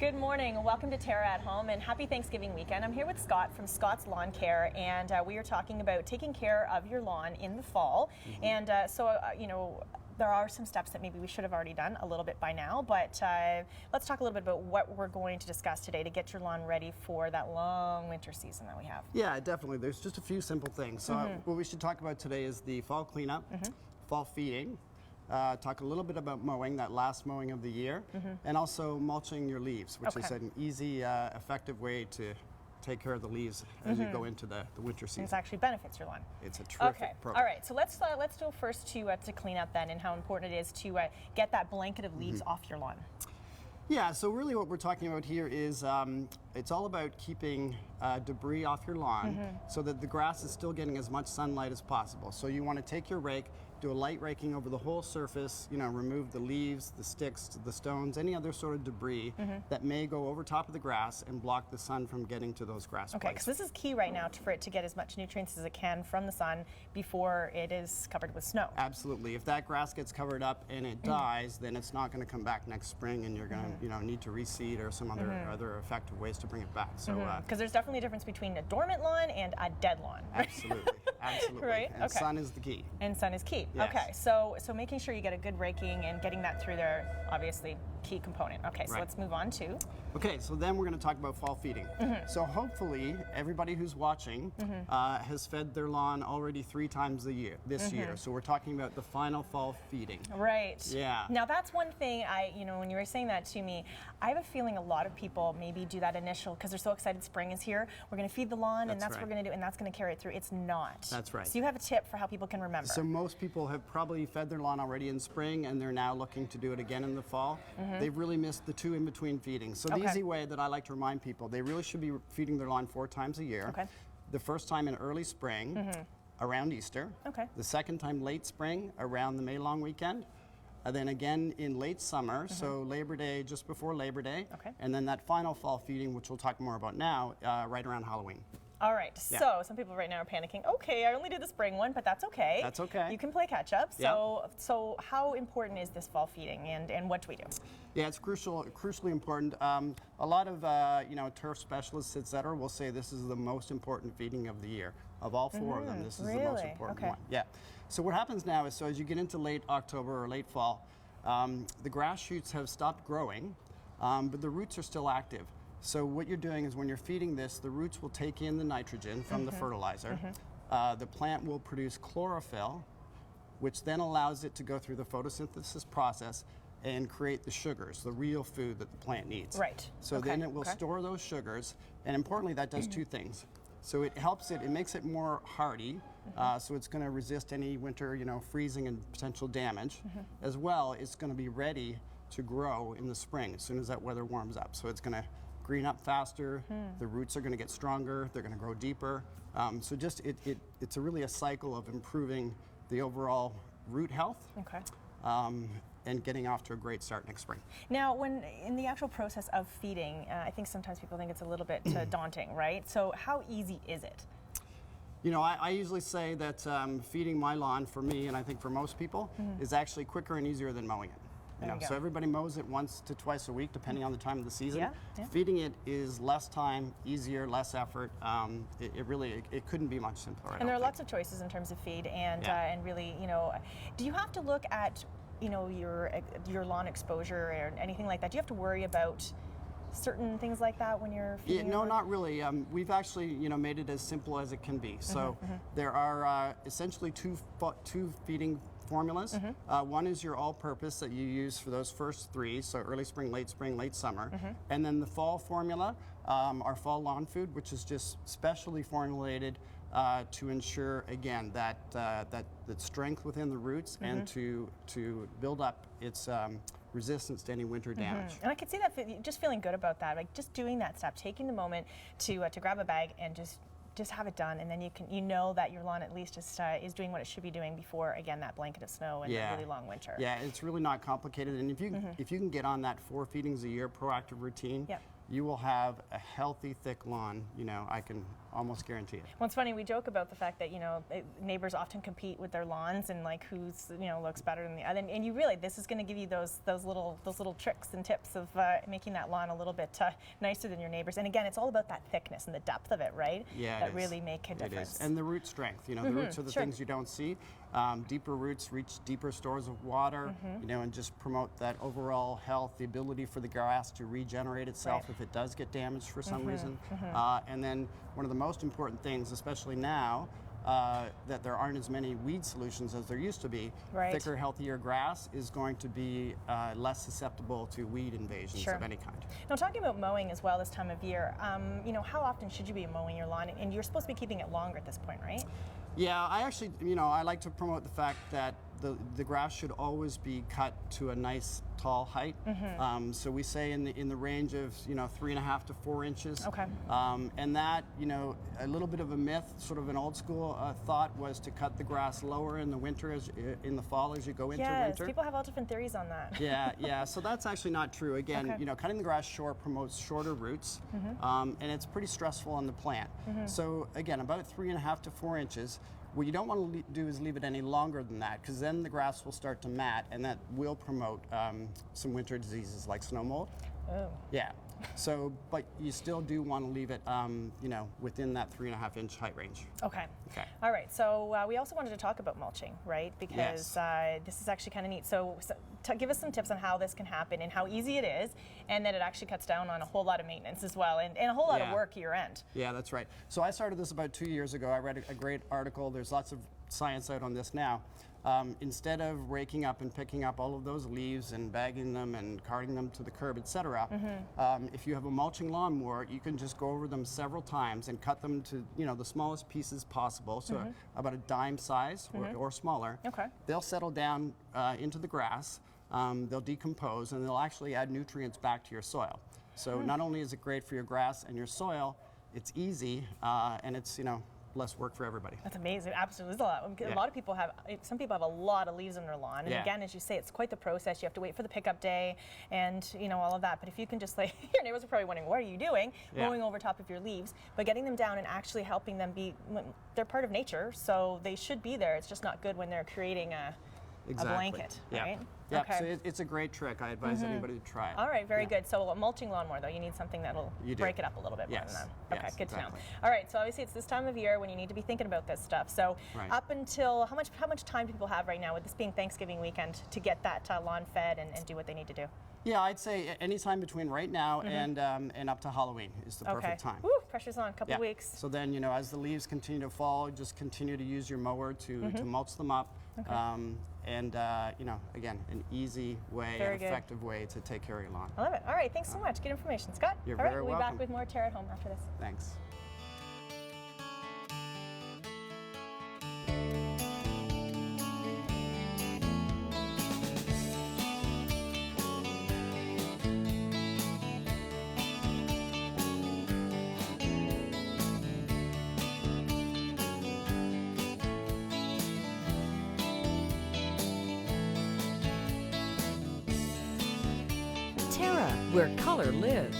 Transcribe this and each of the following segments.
Good morning. Welcome to TERRA at Home and happy Thanksgiving weekend. I'm here with Scott from Scott's Lawn Care, and we are talking about taking care of your lawn in the fall. And you know, there are some steps that maybe we should have already done a little bit by now, but let's talk a little bit about what we're going to discuss today to get your lawn ready for that long winter season that we have. Yeah, definitely. There's just a few simple things. So what we should talk about today is the fall cleanup, fall feeding, talk a little bit about mowing, that last mowing of the year, and also mulching your leaves, which is an easy, effective way to take care of the leaves as you go into the winter season. It actually benefits your lawn. It's a terrific program. All right, so let's go first to clean up then, and how important it is to get that blanket of leaves off your lawn. Yeah, so really what we're talking about here is it's all about keeping debris off your lawn so that the grass is still getting as much sunlight as possible. So you want to take your rake, do a light raking over the whole surface, you know, remove the leaves, the sticks, the stones, any other sort of debris that may go over top of the grass and block the sun from getting to those grass Okay, because this is key right now for it to get as much nutrients as it can from the sun before it is covered with snow. Absolutely. If that grass gets covered up and it dies, then it's not going to come back next spring, and you're going to, you know, need to reseed or some other effective ways to bring it back. So, because there's definitely a difference between a dormant lawn and a dead lawn. Absolutely, absolutely. Right? And sun is the key. And sun is key. Yes. Okay, so making sure you get a good raking and getting that through there, obviously key component. Okay, so let's move on to. Okay, so then we're going to talk about fall feeding. So hopefully everybody who's watching has fed their lawn already 3 times this year. So we're talking about the final fall feeding. Right. Yeah. Now that's one thing when you were saying that to me, I have a feeling a lot of people maybe do that initial because they're so excited spring is here. We're going to feed the lawn, and that's what we're going to do, and that's going to carry it through. It's not. That's right. So you have a tip for how people can remember. So most people have probably fed their lawn already in spring, and they're now looking to do it again in the fall. They've really missed the 2 in between feedings. So the easy way that I like to remind people, they really should be feeding their lawn 4 times a year. Okay. The first time in early spring, around Easter. Okay. The second time late spring, around the May long weekend. And then again in late summer, so Labor Day, just before Labor Day. Okay. And then that final fall feeding, which we'll talk more about now, right around Halloween. All right, so some people right now are panicking. Okay, I only did the spring one, but that's okay. That's okay. You can play catch up. So how important is this fall feeding, and what do we do? Yeah, it's crucially important. A lot of turf specialists, etc., will say this is the most important feeding of the year. Of all 4 of them, this is the most important one. Yeah. So what happens now is, so as you get into late October or late fall, the grass shoots have stopped growing, but the roots are still active. So what you're doing is when you're feeding this, the roots will take in the nitrogen from the fertilizer. The plant will produce chlorophyll, which then allows it to go through the photosynthesis process and create the sugars, the real food that the plant needs. Right. So then it will store those sugars, and importantly, that does 2 things. So it helps it makes it more hardy, so it's going to resist any winter, freezing and potential damage. As well, it's going to be ready to grow in the spring as soon as that weather warms up. So it's going to green up faster, the roots are going to get stronger, they're going to grow deeper. So just it's really a cycle of improving the overall root health. Okay. And getting off to a great start next spring. Now, when in the actual process of feeding, I think sometimes people think it's a little bit daunting, right? So how easy is it? You know, I usually say that feeding my lawn for me, and I think for most people, is actually quicker and easier than mowing it. So everybody mows it once to twice a week, depending on the time of the season. Feeding it is less time, easier, less effort. It couldn't be much simpler. And there are lots of choices in terms of feed, and really, do you have to look at your lawn exposure or anything like that? Do you have to worry about certain things like that when you're feeding? No, not really. We've actually made it as simple as it can be. So there are essentially two feeding formulas. One is your all-purpose that you use for those first 3, so early spring, late summer. And then the fall formula, our fall lawn food, which is just specially formulated to ensure, again, that strength within the roots and to build up its resistance to any winter damage. And I could see that, just feeling good about that, like just doing that step, taking the moment to grab a bag and just have it done, and then you know that your lawn at least is doing what it should be doing before, again, that blanket of snow and a really long winter. Yeah, it's really not complicated, and if you can get on that 4 feedings a year proactive routine, you will have a healthy, thick lawn. I can almost guarantee it. Well, it's funny, we joke about the fact that, neighbors often compete with their lawns and like who's, looks better than the other. And you really, this is going to give you those little tricks and tips of making that lawn a little bit nicer than your neighbors. And again, it's all about that thickness and the depth of it, right? Yeah, that really make a difference. It is. And the root strength, the roots are the things you don't see. Deeper roots reach deeper stores of water, and just promote that overall health, the ability for the grass to regenerate itself if it does get damaged for some reason. And then one of the most important things, especially now, that there aren't as many weed solutions as there used to be. Thicker, healthier grass is going to be less susceptible to weed invasions of any kind. Now, talking about mowing as well this time of year, how often should you be mowing your lawn? And you're supposed to be keeping it longer at this point, right? Yeah, I actually, I like to promote the fact that the grass should always be cut to a nice tall height. So we say in the range of 3.5 to 4 inches. Okay. And that a little bit of a myth, sort of an old school thought, was to cut the grass lower in the winter in the fall as you go into winter. Yes, people have all different theories on that. Yeah. So that's actually not true. Again, cutting the grass short promotes shorter roots, and it's pretty stressful on the plant. So again, about 3.5 to 4 inches. What you don't want to do is leave it any longer than that, because then the grass will start to mat, and that will promote some winter diseases like snow mold. Oh. Yeah. So, but you still do want to leave it, within that 3.5-inch height range. Okay. All right. So we also wanted to talk about mulching, right? Because this is actually kind of neat. So give us some tips on how this can happen and how easy it is, and that it actually cuts down on a whole lot of maintenance as well, and a whole lot of work year end. Yeah, that's right. So I started this about 2 years ago. I read a great article. There's lots of science out on this now. Instead of raking up and picking up all of those leaves and bagging them and carting them to the curb, etc., if you have a mulching lawnmower, you can just go over them several times and cut them to the smallest pieces possible, so about a dime size or smaller. Okay. They'll settle down into the grass, they'll decompose, and they'll actually add nutrients back to your soil. So not only is it great for your grass and your soil, it's easy, and it's less work for everybody. That's amazing. Absolutely. A lot of people some people have a lot of leaves on their lawn. And again, as you say, it's quite the process. You have to wait for the pickup day and, all of that. But if you can just your neighbors are probably wondering, what are you doing? Mowing over top of your leaves, but getting them down and actually helping them they're part of nature, so they should be there. It's just not good when they're creating a blanket, right? Yeah, okay. So it's a great trick. I advise anybody to try it. All right, very good. So a mulching lawnmower, though, you need something that'll break it up a little bit more than that. Okay, good to know. All right, so obviously it's this time of year when you need to be thinking about this stuff. So up until, how much time do people have right now with this being Thanksgiving weekend to get that lawn fed and do what they need to do? Yeah, I'd say any time between right now and up to Halloween is the perfect time. Woo, pressure's on, a couple weeks. So then, as the leaves continue to fall, just continue to use your mower to mulch them up. Okay. And again, an easy way, an effective way to take care of your lawn. I love it. All right, thanks so much. Good information, Scott. You're All right, very we'll welcome. be back with more TERRA Home after this. Thanks. TERRA, where color lives.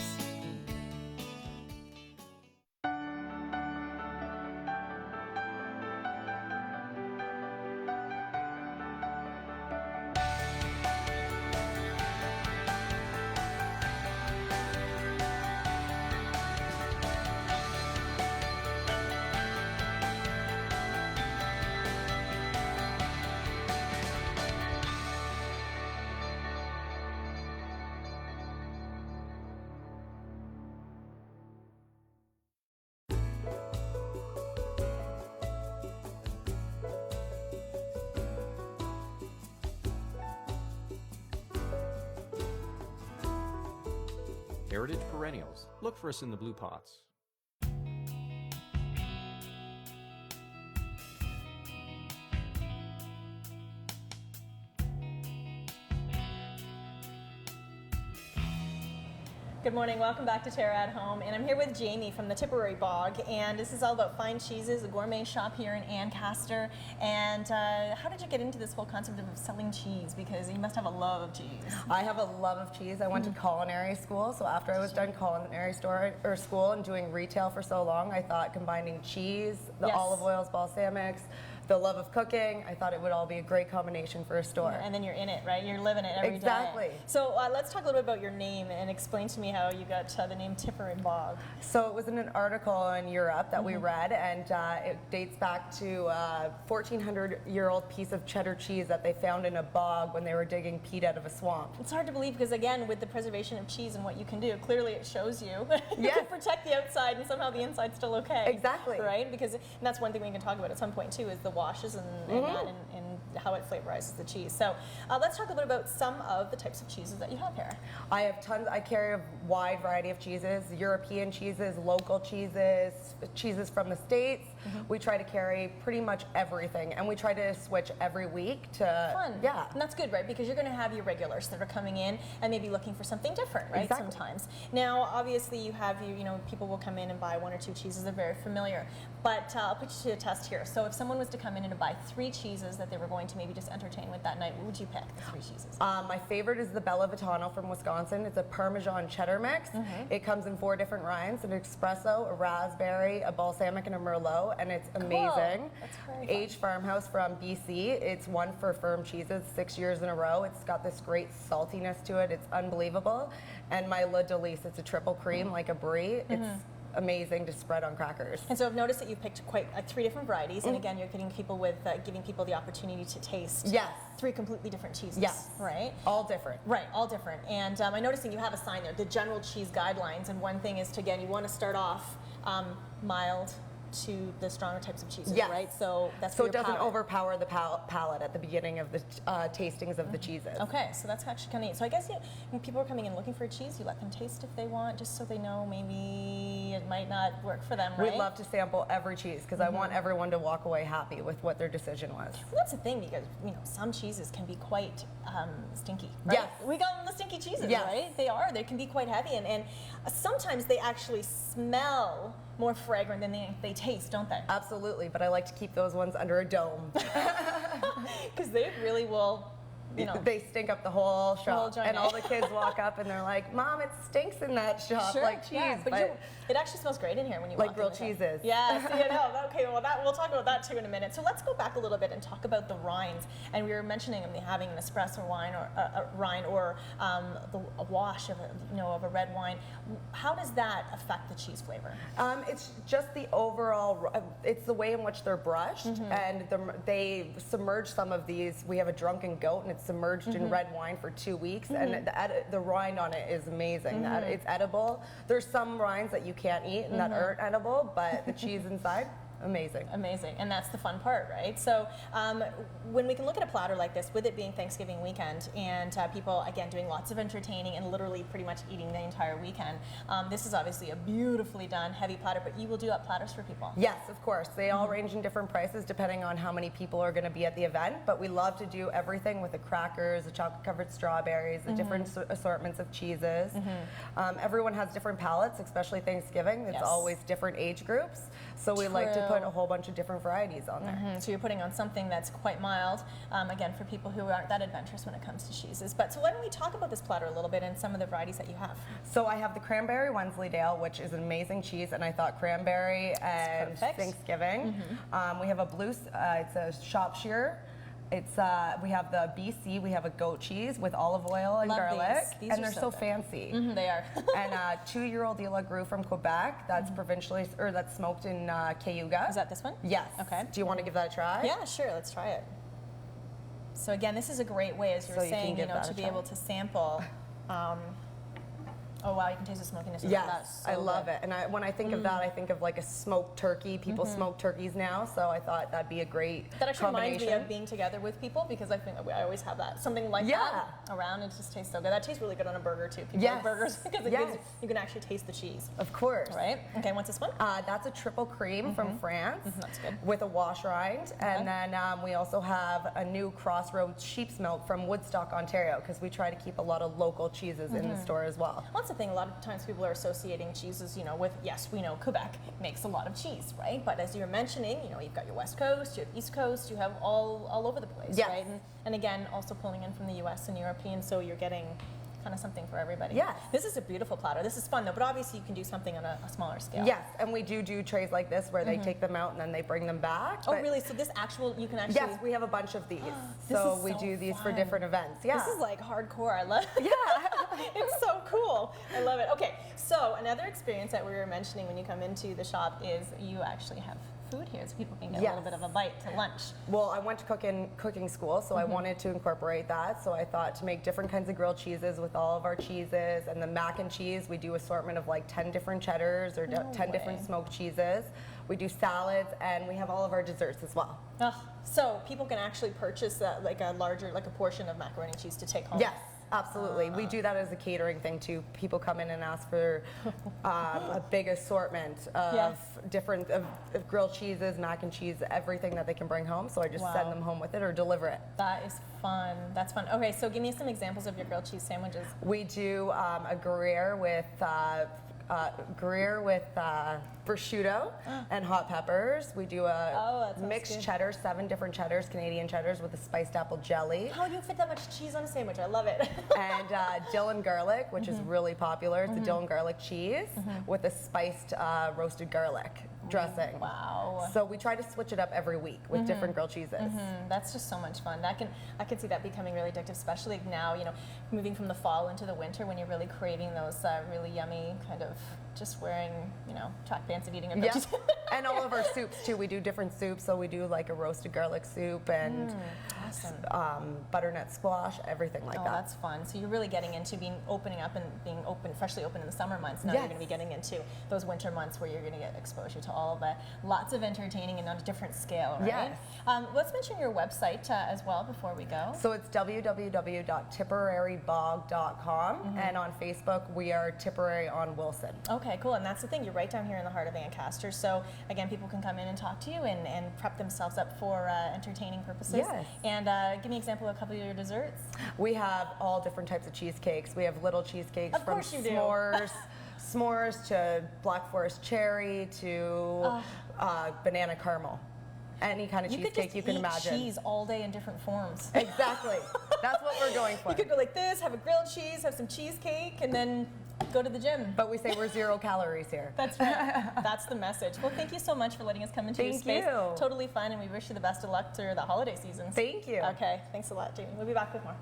Heritage perennials. Look for us in the blue pots. Good morning, welcome back to TERRA Home, and I'm here with Jaime from the Tipperary Bog, and this is all about fine cheeses, a gourmet shop here in Ancaster. And how did you get into this whole concept of selling cheese? Because you must have a love of cheese. I have a love of cheese. I went to culinary school, so after I was done culinary school and doing retail for so long, I thought combining cheese, the olive oils, balsamics, the love of cooking, I thought it would all be a great combination for a store. And then you're in it, right? You're living it every day. Exactly. So let's talk a little bit about your name and explain to me how you got the name Tipperary Bog. So it was in an article in Europe that we read, and it dates back to a 1,400-year-old piece of cheddar cheese that they found in a bog when they were digging peat out of a swamp. It's hard to believe because, again, with the preservation of cheese and what you can do, clearly it shows you you Yes. can protect the outside and somehow the inside's still okay. Exactly. Right? Because and that's one thing we can talk about at some point too, is the washes and how it flavorizes the cheese. So let's talk a bit about some of the types of cheeses that you have here. I have tons. I carry a wide variety of cheeses, European cheeses, local cheeses, cheeses from the States. We try to carry pretty much everything, and we try to switch every week to Fun. Yeah. And that's good, right? Because you're going to have your regulars that are coming in and maybe looking for something different, right? Exactly. Sometimes. Now, obviously, you have people will come in and buy 1 or 2 cheeses. They're very familiar. But I'll put you to a test here. So if someone was to come in and buy 3 cheeses that they were going to maybe just entertain with that night, what would you pick, the 3 cheeses? My favorite is the Bella Vitano from Wisconsin. It's a Parmesan cheddar mix. It comes in 4 different rinds: an espresso, a raspberry, a balsamic, and a merlot, and it's amazing. That's very fun. Aged Farmhouse from BC. It's won for firm cheeses 6 years in a row. It's got this great saltiness to it. It's unbelievable. And my Le Delice, it's a triple cream like a brie. It's amazing to spread on crackers. And so I've noticed that you've picked quite 3 different varieties, and again, you're getting people giving people the opportunity to taste Yes. 3 completely different cheeses. Yes. Right? All different. Right, all different. And I noticed that you have a sign there, the general cheese guidelines, and one thing is to, again, you want to start off mild to the stronger types of cheeses, Yes. right? So that's So for it your doesn't palate. overpower the palate at the beginning of the tastings of the cheeses. Okay, so that's actually kind of neat. So I guess when people are coming in looking for a cheese, you let them taste if they want, just so they know maybe it might not work for them, right? We love to sample every cheese because I want everyone to walk away happy with what their decision was. Well, that's the thing, because some cheeses can be quite stinky. Right? Yes. We call them the stinky cheeses, Yes. right? They are. They can be quite heavy, and sometimes they actually smell more fragrant than they taste, don't they? Absolutely, but I like to keep those ones under a dome. Because they really will. They stink up the whole shop, whole joint, and all the kids walk up and they're like, "Mom, it stinks in that shop like cheese." Yeah, but it actually smells great in here when you Like walk grilled in the cheeses. Yeah, see, I know. Okay, well, we'll talk about that too in a minute. So let's go back a little bit and talk about the rinds. And we were mentioning having an espresso wine or a rind or a wash of a red wine. How does that affect the cheese flavor? It's just the overall. It's the way in which they're brushed, and they submerge some of these. We have a drunken goat, and it's submerged in red wine for 2 weeks, and the rind on it is amazing. It's edible. There's some rinds that you can't eat and that aren't edible, but the cheese inside, amazing. Amazing, and that's the fun part, right? So when we can look at a platter like this, with it being Thanksgiving weekend, and people, again, doing lots of entertaining and literally pretty much eating the entire weekend, this is obviously a beautifully done, heavy platter, but you will do up platters for people. Yes, of course. They all range in different prices depending on how many people are going to be at the event, but we love to do everything with the crackers, the chocolate-covered strawberries, the different assortments of cheeses. Everyone has different palates, especially Thanksgiving. It's Yes. always different age groups, so we like to True. put a whole bunch of different varieties on there. So you're putting on something that's quite mild, again, for people who aren't that adventurous when it comes to cheeses. But so why don't we talk about this platter a little bit and some of the varieties that you have? So I have the cranberry Wensleydale, which is an amazing cheese, and I thought cranberry and perfect. Thanksgiving. We have a blue, it's a Shropshire. It's we have the BC. We have a goat cheese with olive oil and Love garlic, these. These and are they're so so good. fancy. They are. And 2-year-old Ila Gru from Quebec. That's provincially, or that's smoked in Cayuga. Is that this one? Yes. Okay. Do you want to give that a try? Yeah, sure. Let's try it. So again, this is a great way, as you were So you can saying, give that to a be try. able to sample. Oh wow, you can taste the smokiness. Yes, That's so I love good. it. And when I think of that, I think of like a smoked turkey. People smoke turkeys now, so I thought that'd be a great That actually reminds combination. me of being together with people, because I think I always have that something like Yeah. that around. It just tastes so good. That tastes really good on a burger too. People Yes. like burgers because Yes. you can actually taste the cheese. Of course. Right? Okay, what's this one? That's a triple cream from France That's good. with a wash rind. And then we also have a new Crossroads sheep's milk from Woodstock, Ontario, because we try to keep a lot of local cheeses in the store as well. Well, it's the thing. A lot of times people are associating cheeses, you know, with, yes, we know Quebec makes a lot of cheese, right? But as you're mentioning, you know, you've got your West Coast, you have East Coast, you have all over the place, Yes. right? And again, also pulling in from the US and European, so you're getting kind of something for everybody. Yes. This is a beautiful platter. This is fun though, but obviously you can do something on a smaller scale. Yes, and we do trays like this where they take them out and then they bring them back. Oh, but- really? So this actual, you can actually... Yes, we have a bunch of these. This So is we so do these for fun. different events. Yeah. This is like hardcore. I love it. Yeah. It's so cool. I love it. Okay, so another experience that we were mentioning when you come into the shop is you actually have food here, so people can get a Yes. little bit of a bite to lunch. Well, I went to cooking school, so I wanted to incorporate that. So I thought to make different kinds of grilled cheeses with all of our cheeses, and the mac and cheese, we do assortment of like 10 different cheddars or 10 different way. smoked cheeses. We do salads, and we have all of our desserts as well. Ugh. So people can actually purchase like a portion of macaroni and cheese to take home. Yes. Absolutely. We do that as a catering thing too. People come in and ask for a big assortment of Yes. different of grilled cheeses, mac and cheese, everything that they can bring home. So I just Wow. send them home with it or deliver it. That is fun. That's fun. Okay, so give me some examples of your grilled cheese sandwiches. We do a Gruyere with prosciutto and hot peppers. We do Oh, a that sounds mixed good. cheddar, 7 different cheddars, Canadian cheddars with a spiced apple jelly. How do you fit that much cheese on a sandwich? I love it. And dill and garlic, which is really popular. It's a dill and garlic cheese with a spiced roasted garlic dressing. Wow. So we try to switch it up every week with different grilled cheeses. That's just so much fun. I can see that becoming really addictive, especially now, you know, moving from the fall into the winter when you're really craving those really yummy kind of just wearing, you know, track pants and eating a Yeah, grilled cheese. and all of our soups too. We do different soups, so we do like a roasted garlic soup and Awesome. butternut squash, everything like Oh, that. that's fun. So you're really getting into opening up and being open, freshly open in the summer months. Now Yes. you're going to be getting into those winter months where you're going to get exposure to all of that. Lots of entertaining and on a different scale, right? Yes. Let's mention your website as well before we go. So it's www.tipperarybog.com, and on Facebook we are Tipperary on Wilson. Okay, cool. And that's the thing. You're right down here in the heart of Ancaster. So again, people can come in and talk to you and prep themselves up for entertaining purposes. Yes. And give me an example of a couple of your desserts. We have all different types of cheesecakes. We have little cheesecakes Of from course you do. s'mores to Black Forest cherry to banana caramel. Any kind of You could cheesecake just you can eat imagine. cheese all day in different forms. Exactly. That's what we're going for. You could go like this, have a grilled cheese, have some cheesecake, and then go to the gym. But we say we're 0 calories here. That's right. That's the message. Well, thank you so much for letting us come into your Thank space. you. Totally fun, and we wish you the best of luck through the holiday seasons. Thank you. Okay, thanks a lot, Jamie. We'll be back with more.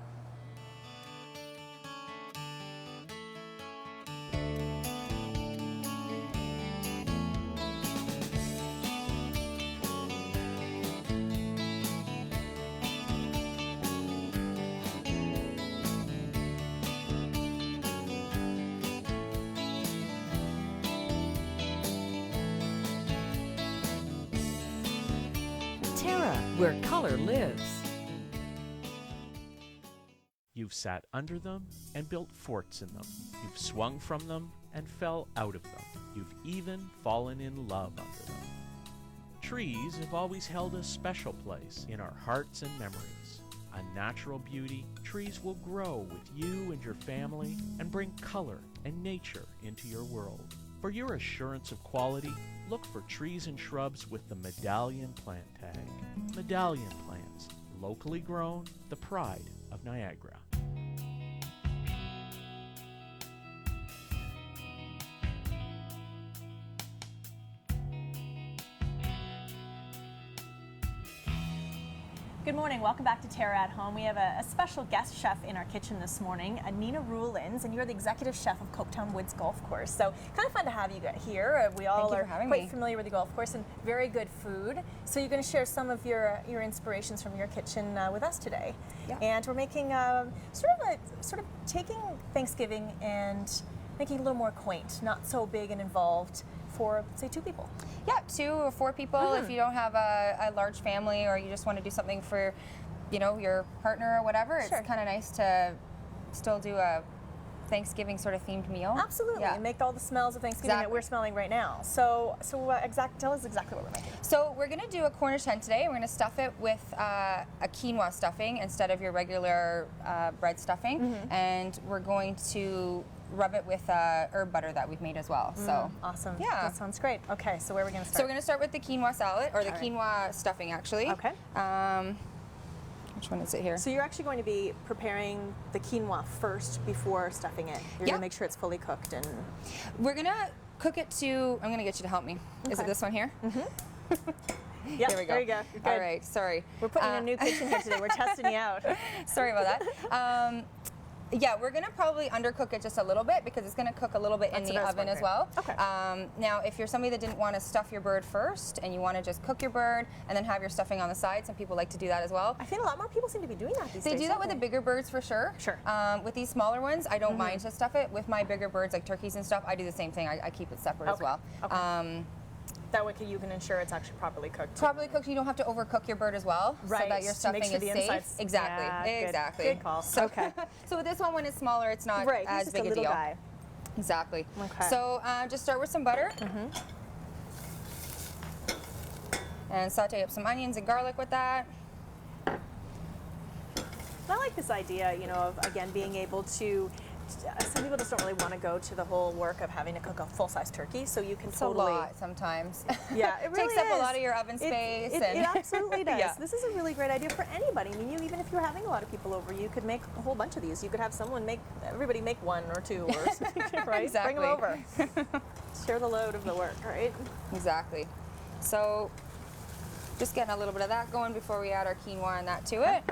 Terra, where color lives. You've sat under them and built forts in them. You've swung from them and fell out of them. You've even fallen in love under them. Trees have always held a special place in our hearts and memories. A natural beauty, trees will grow with you and your family and bring color and nature into your world. For your assurance of quality, look for trees and shrubs with the Medallion plant tag. Medallion plants, locally grown, the pride of Niagara. Good morning. Welcome back to TERRA at Home. We have a special guest chef in our kitchen this morning, Nina Rulins, and you're the executive chef of Copetown Woods Golf Course. So kind of fun to have you here. We all you are for having quite me. familiar with the golf course and very good food. So you're going to share some of your inspirations from your kitchen with us today. Yeah. And we're making sort of taking Thanksgiving and making it a little more quaint, not so big and involved for, say, 2 people. Yeah, 2 or 4 people. If you don't have a large family or you just want to do something for, you know, your partner or whatever, Sure. it's kind of nice to still do a Thanksgiving sort of themed meal. Absolutely, Yeah. and make all the smells of Thanksgiving that Exactly. we're smelling right now. So tell us exactly what we're making. So we're going to do a Cornish hen today. We're going to stuff it with a quinoa stuffing instead of your regular bread stuffing. And we're going to rub it with herb butter that we've made as well. So Awesome. Yeah. That sounds great. Okay, so where are we going to start? So we're going to start with the quinoa salad, or the All right. quinoa stuffing, actually. Okay. Which one is it here? So you're actually going to be preparing the quinoa first before stuffing it. You're Yeah. going to make sure it's fully cooked and... We're going to cook it to, I'm going to get you to help me. Is it Okay. this one here? Yep, There we go. there you go. You're good. All right, sorry. We're putting in a new kitchen here today. We're testing you out. Sorry about that. Yeah, we're gonna probably undercook it just a little bit because it's gonna cook a little bit That's in what the I was oven as wondering. well. Okay. Now, if you're somebody that didn't want to stuff your bird first and you want to just cook your bird and then have your stuffing on the side, some people like to do that as well. I feel a lot more people seem to be doing that these days. They do that with the bigger birds for sure. Sure. With these smaller ones, I don't mind to stuff it. With my bigger birds, like turkeys and stuff, I do the same thing. I keep it separate as Okay. well. Okay. That way you can ensure it's actually properly cooked. Properly cooked, you don't have to overcook your bird as well, so Right, that your to make stuffing sure is the safe. inside's- Exactly, Yeah, good. exactly. Good call. So, Okay. so with this one, when it's smaller, it's not Right, as he's just big a a little deal. guy. Exactly. Okay. So just start with some butter. And saute up some onions and garlic with that. I like this idea, you know, of again being able to. Some people just don't really want to go to the whole work of having to cook a full-size turkey, so you can It's totally. a lot sometimes. Yeah, it really takes up is. a lot of your oven space. It and absolutely does. Yeah. This is a really great idea for anybody. I mean, even if you're having a lot of people over, you could make a whole bunch of these. You could have everybody make one or two, or something, right? Exactly. Bring them over. Share the load of the work, right? Exactly. So just getting a little bit of that going before we add our quinoa and that to it.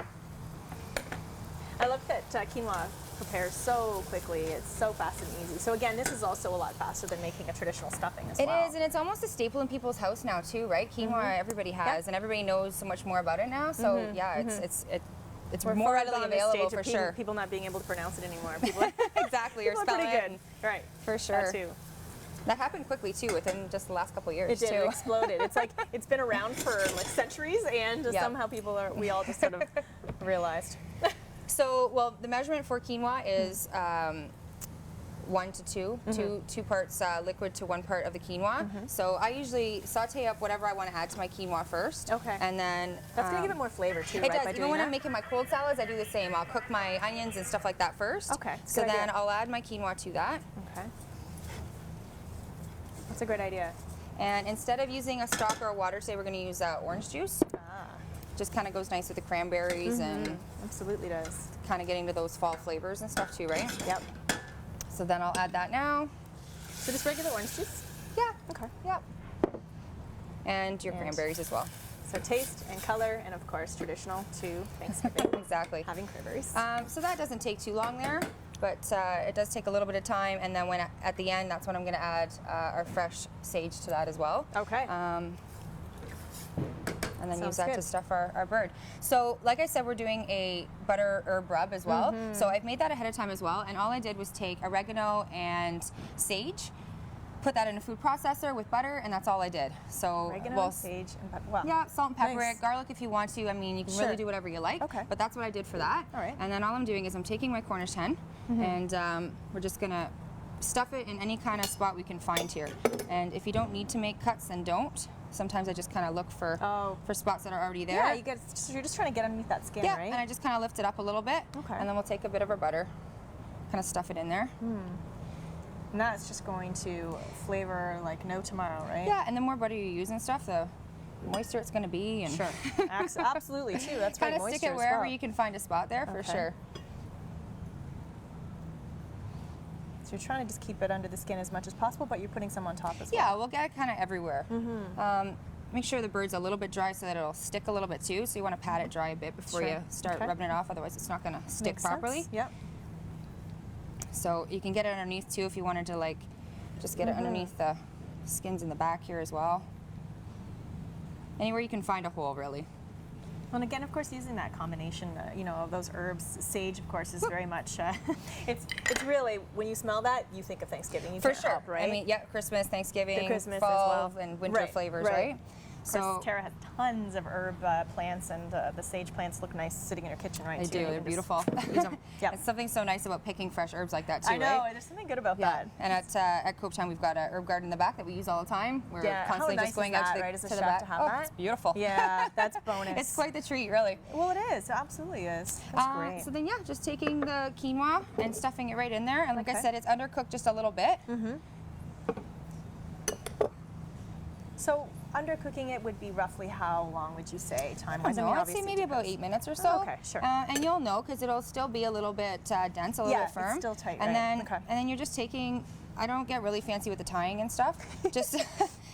I love that quinoa prepares so quickly. It's so fast and easy. So again, this is also a lot faster than making a traditional stuffing as It well. is, and it's almost a staple in people's house now too, right? Quinoa, everybody has, and everybody knows so much more about it now. So yeah, it's We're more far readily beyond the available stage of for sure. People not being able to pronounce it anymore. People, Exactly, or people are spell pretty it. good. Right. For sure. That too. That happened quickly too, within just the last couple of years It did. too. It exploded. It's like it's been around for like centuries, and Yeah. somehow we all just sort of realized. So, well, the measurement for quinoa is 1 to 2, two parts liquid to 1 part of the quinoa. So I usually saute up whatever I want to add to my quinoa first. Okay. And then That's gonna give it more flavor too, it right? does. By Even doing when that? I'm making my cold salads, I do the same. I'll cook my onions and stuff like that first. Okay, So good then idea. I'll add my quinoa to that. Okay. That's a great idea. And instead of using a stock or a water, today we're going to use orange juice. Just kind of goes nice with the cranberries and Absolutely does. kind of getting to those fall flavors and stuff too, right? Yep. So then I'll add that now. So just regular orange juice. Yeah. Okay. Yep. And your And- cranberries as well. So taste and color, and of course traditional to Thanksgiving. Exactly. Having cranberries. So that doesn't take too long there, but it does take a little bit of time. And then when at the end, that's when I'm going to add our fresh sage to that as well. Okay. And then Sounds use that good. to stuff our bird. So like I said, we're doing a butter herb rub as well. So I've made that ahead of time as well. And all I did was take oregano and sage, put that in a food processor with butter, and that's all I did. So Oregano, sage, and pepper. Wow. yeah, salt and pepper Nice. it, garlic if you want to. I mean, you can Sure. really do whatever you like. Okay. But that's what I did for that. All right. And then all I'm doing is I'm taking my Cornish hen, and we're just gonna stuff it in any kind of spot we can find here. And if you don't need to make cuts, then don't. Sometimes I just kind of look for spots that are already there. Yeah, you're just trying to get underneath that skin, Yeah, right? and I just kind of lift it up a little bit. Okay. And then we'll take a bit of our butter, kind of stuff it in there. And that's just going to flavor like no tomorrow, right? Yeah, and the more butter you use and stuff, the moister it's going to be. And Sure. Absolutely, too. That's right. kind of stick moisture it as wherever well. you can find a spot there for Okay. sure. So you're trying to just keep it under the skin as much as possible, but you're putting some on top as Yeah, well. we'll get it kind of everywhere. Make sure the bird's a little bit dry so that it'll stick a little bit too. So you want to pat it dry a bit before Sure. you start Okay. rubbing it off, otherwise it's not going to stick Makes properly. sense. Yep. So you can get it underneath too if you wanted to like just get it underneath the skins in the back here as well. Anywhere you can find a hole really. And again, of course, using that combination, you know, of those herbs, sage, of course, is very much. It's really when you smell that, you think of Thanksgiving. You For can't sure. help, right? I mean, yeah, Christmas, Thanksgiving, The Christmas as fall, well. and winter Right, flavors, right. right? course, So Tara has tons of herb plants, and the sage plants look nice sitting in her kitchen, right? they too. do. You They're can beautiful. use them. Yeah. It's something so nice about picking fresh herbs like that too, I know. right? There's something good about Yeah, that. and at Copetown we've got a herb garden in the back that we use all the time. We're Yeah, how constantly nice just going is out that, to the, right, as a to the chef back. to have Oh, that? it's beautiful. Yeah, that's bonus. It's quite the treat, really. Well, it is. It absolutely is. That's great. So then, yeah, just taking the quinoa and stuffing it right in there. And like I Okay. said, it's undercooked just a little bit. So undercooking it would be roughly how long would you say time-wise? I don't know, I'd say obviously maybe it about depends. 8 minutes or so. Oh, okay, sure. And you'll know because it'll still be a little bit dense, a little Yeah, bit firm. it's still tight, and right? then and then you're just taking. I don't get really fancy with the tying and stuff, just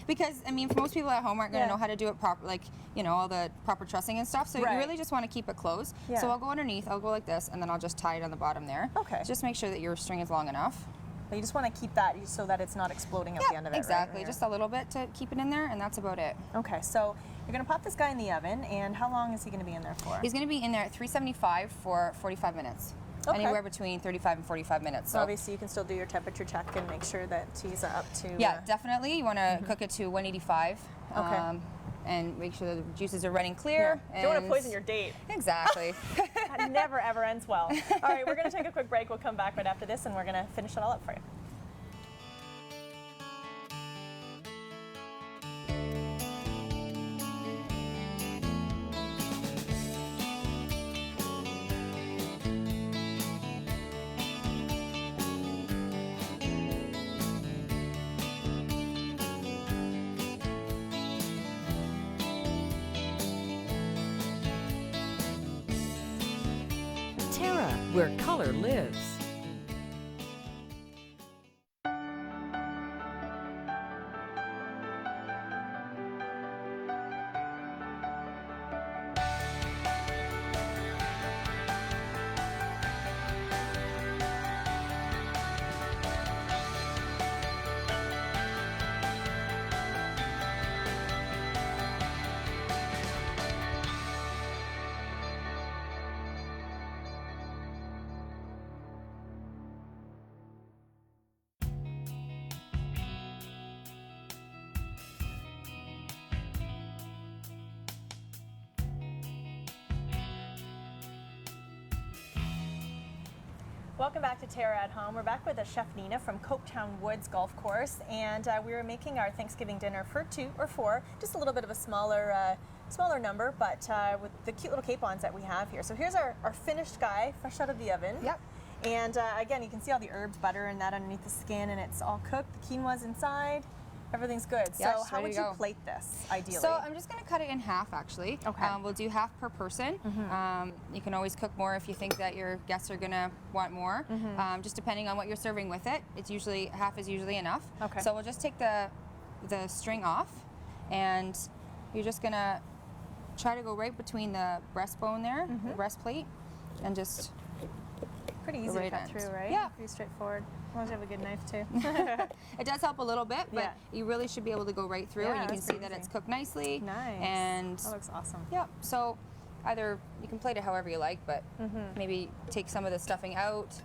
because I mean, for most people at home aren't going to Yeah. know how to do it proper, like all the proper trussing and stuff. So Right. you really just want to keep it closed. Yeah. So I'll go underneath. I'll go like this, and then I'll just tie it on the bottom there. Okay. Just make sure that your string is long enough. But you just want to keep that so that it's not exploding at the end of it, right? exactly. Yeah. Just a little bit to keep it in there, and that's about it. Okay, so you're going to pop this guy in the oven, and how long is he going to be in there for? He's going to be in there at 375 for 45 minutes. Okay. Anywhere between 35 and 45 minutes. So So obviously you can still do your temperature check and make sure that he's up to... yeah, definitely. You want to cook it to 185. Okay. And make sure the juices are running clear. You don't want to and- poison your date. Exactly. That never ever ends well. All right, we're going to take a quick break. We'll come back right after this, and we're going to finish it all up for you. Terra, where color lives. Welcome back to Terra at Home. We're back with Chef Nina from Copetown Woods Golf Course, and we were making our Thanksgiving dinner for 2 or 4, just a little bit of a smaller number, but with the cute little capons that we have here. So here's our finished guy, fresh out of the oven. Yep. And again, you can see all the herbs, butter, and that underneath the skin, and it's all cooked. The quinoa's inside. Everything's good. Yeah, So just how ready would to you go. plate this, ideally? So I'm just going to cut it in half, actually. Okay. We'll do half per person. You can always cook more if you think that your guests are going to want more. Just depending on what you're serving with it. It's usually half is usually enough. Okay. So we'll just take the string off, and you're just going to try to go right between the breastbone there, the breastplate, and just Pretty easy to right cut end. through, right? Yeah. Pretty straightforward. As long as you have a good knife, too. It does help a little bit, but Yeah. you really should be able to go right through, Yeah, and you can that's see pretty that it's easy. cooked nicely. Nice. And That looks awesome. yeah, so either you can plate it however you like, but maybe take some of the stuffing out.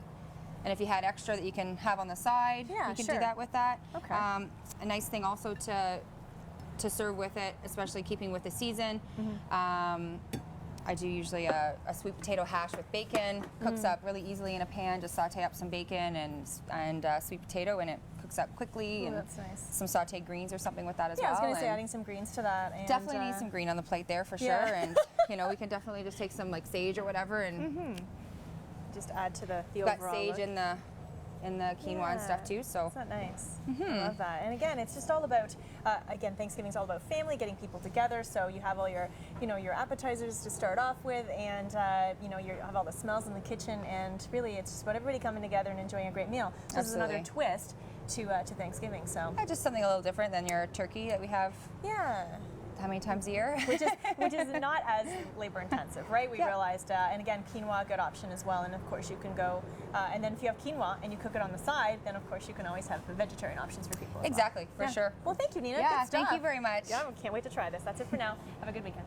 And if you had extra that you can have on the side, Yeah, you can sure. do that with that. Okay. A nice thing also to serve with it, especially keeping with the season. I do usually a sweet potato hash with bacon. Cooks up really easily in a pan. Just saute up some bacon and sweet potato, and it cooks up quickly. Ooh, and that's nice. some sauteed greens or something with that as Yeah, I well. was going to say and adding some greens to that. And, definitely need some green on the plate there for yeah. sure. And we can definitely just take some like sage or whatever, and just add to the got overall sage look. in the quinoa and stuff too. So Isn't that nice? I love that. And again, it's just all about, again, Thanksgiving's all about family, getting people together. So you have all your, your appetizers to start off with, and you have all the smells in the kitchen, and really it's just about everybody coming together and enjoying a great meal. So this is another Absolutely. twist to Thanksgiving. So yeah, just something a little different than your turkey that we have yeah. how many times a year? which is not as labor intensive, right? We Yeah. realized, and again, quinoa, a good option as well. And of course, you can go, and then if you have quinoa and you cook it on the side, then of course you can always have the vegetarian options for people. As Exactly, well. for sure. Well, thank you, Nina. Yeah, Good stuff. thank you very much. Yeah, can't wait to try this. That's it for now. Have a good weekend.